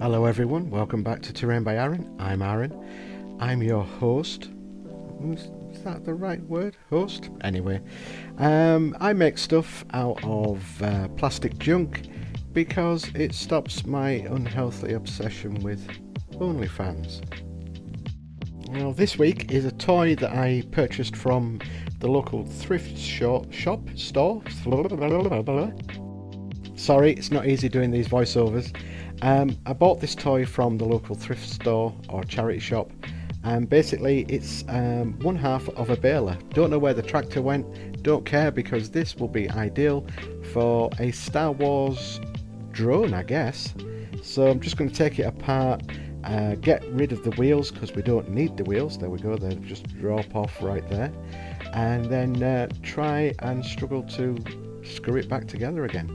Hello everyone, welcome back to Terrain by Aaron. I'm Aaron. I'm your host. Is that the right word? Host? Anyway, I make stuff out of plastic junk because it stops my unhealthy obsession with OnlyFans. Now this week is a toy that I purchased from the local thrift store. Sorry, it's not easy doing these voiceovers. I bought this toy from the local thrift store or charity shop, and basically it's one half of a baler. Don't know where the tractor went, don't care, because this will be ideal for a Star Wars drone, I guess. So I'm just going to take it apart, get rid of the wheels because we don't need the wheels. There we go, they just drop off right there, and then try and struggle to screw it back together again.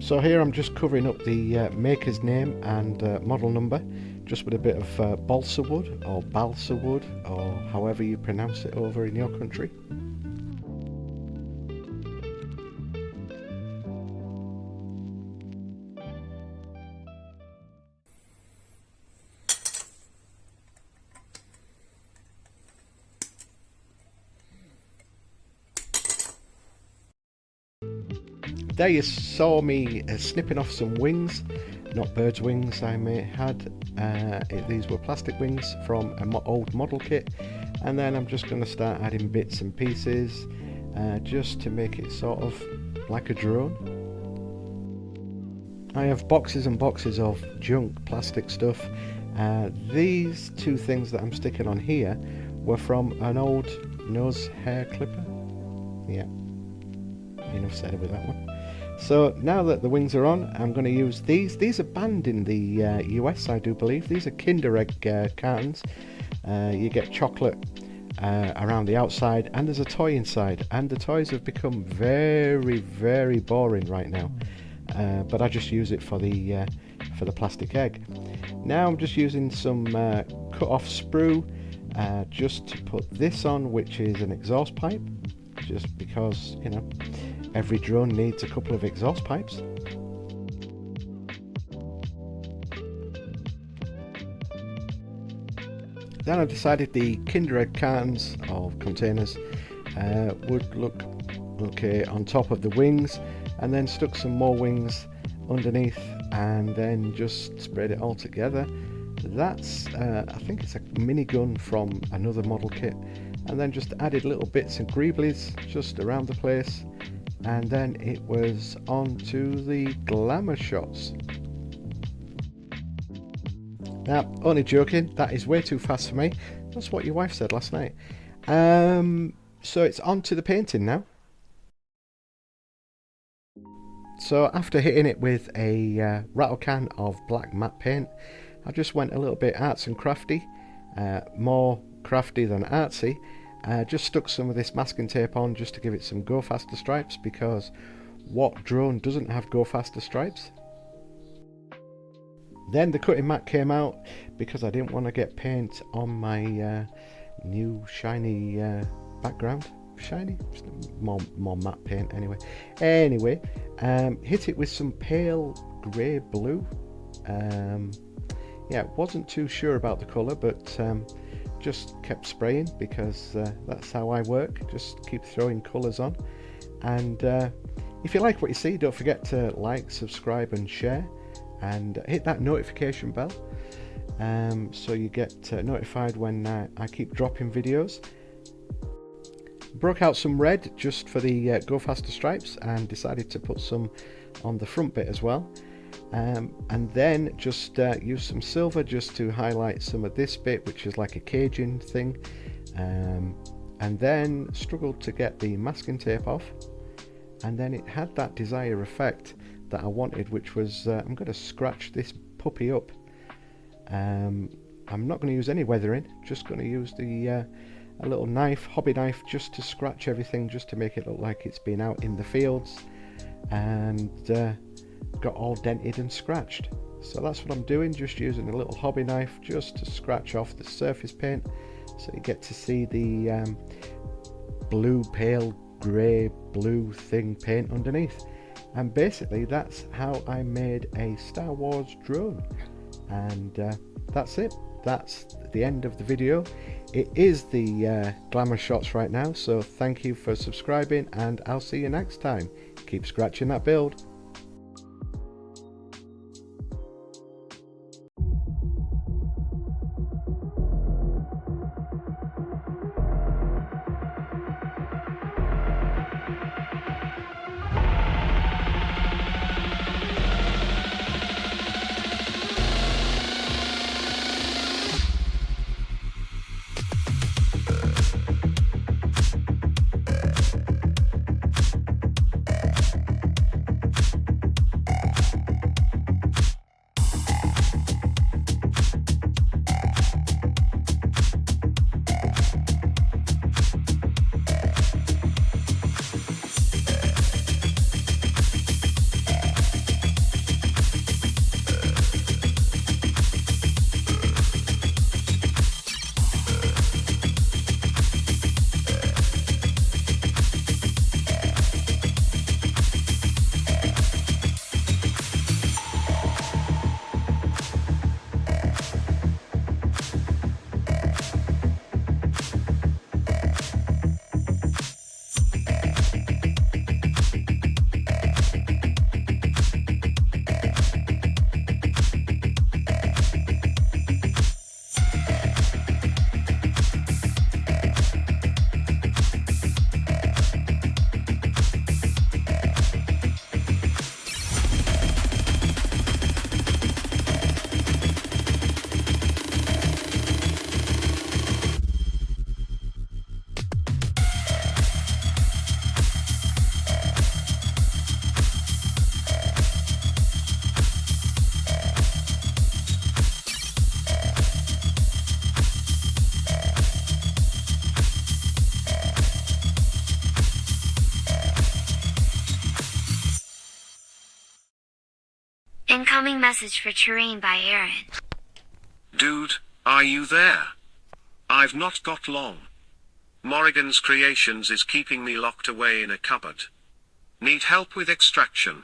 So here I'm just covering up the maker's name and model number, just with a bit of balsa wood or balsa wood, or however you pronounce it over in your country. There you saw me snipping off some wings, not birds' wings I may had. These were plastic wings from an old model kit, and then I'm just going to start adding bits and pieces just to make it sort of like a drone. I have boxes and boxes of junk plastic stuff. These two things that I'm sticking on here were from an old nose hair clipper. Yeah, enough said with that one. So now that the wings are on, I'm going to use these. These are banned in the US, I do believe. These are Kinder Egg cartons. You get chocolate around the outside, and there's a toy inside. And the toys have become very, very boring right now. But I just use it for the plastic egg. Now I'm just using some cut-off sprue just to put this on, which is an exhaust pipe. Just because, you know, every drone needs a couple of exhaust pipes. Then I decided the Kinder Egg cartons or containers would look okay on top of the wings, and then stuck some more wings underneath, and then just sprayed it all together. That's I think it's a minigun from another model kit, and then just added little bits and greeblies just around the place, and then it was on to the glamour shots. Now, only joking, that is way too fast for me. That's what your wife said last night. So it's on to the painting now. So after hitting it with a rattle can of black matte paint, I just went a little bit arts and crafty, more crafty than artsy. Just stuck some of this masking tape on just to give it some go faster stripes, because what drone doesn't have go faster stripes? Then the cutting mat came out because I didn't want to get paint on my new shiny background. Shiny? More matte paint anyway. Hit it with some pale grey blue. Yeah, wasn't too sure about the colour, but just kept spraying because that's how I work. Just keep throwing colours on. And if you like what you see, don't forget to like, subscribe and share, and hit that notification bell so you get notified when I keep dropping videos. Broke out some red just for the go faster stripes, and decided to put some on the front bit as well. And then just use some silver just to highlight some of this bit, which is like a caging thing, and then struggled to get the masking tape off, and then it had that desired effect that I wanted, which was I'm going to scratch this puppy up. I'm not going to use any weathering, just going to use the a little knife, hobby knife, just to scratch everything, just to make it look like it's been out in the fields and got all dented and scratched. So that's what I'm doing, just using a little hobby knife just to scratch off the surface paint, so you get to see the blue, pale grey blue thing paint underneath. And basically that's how I made a Star Wars drone. And that's it. That's the end of the video. It is the glamour shots right now, so thank you for subscribing, and I'll see you next time. Keep scratching that build. Incoming message for terrain by Aaron. Dude, are you there? I've not got long. Morrigan's Creations is keeping me locked away in a cupboard. Need help with extraction.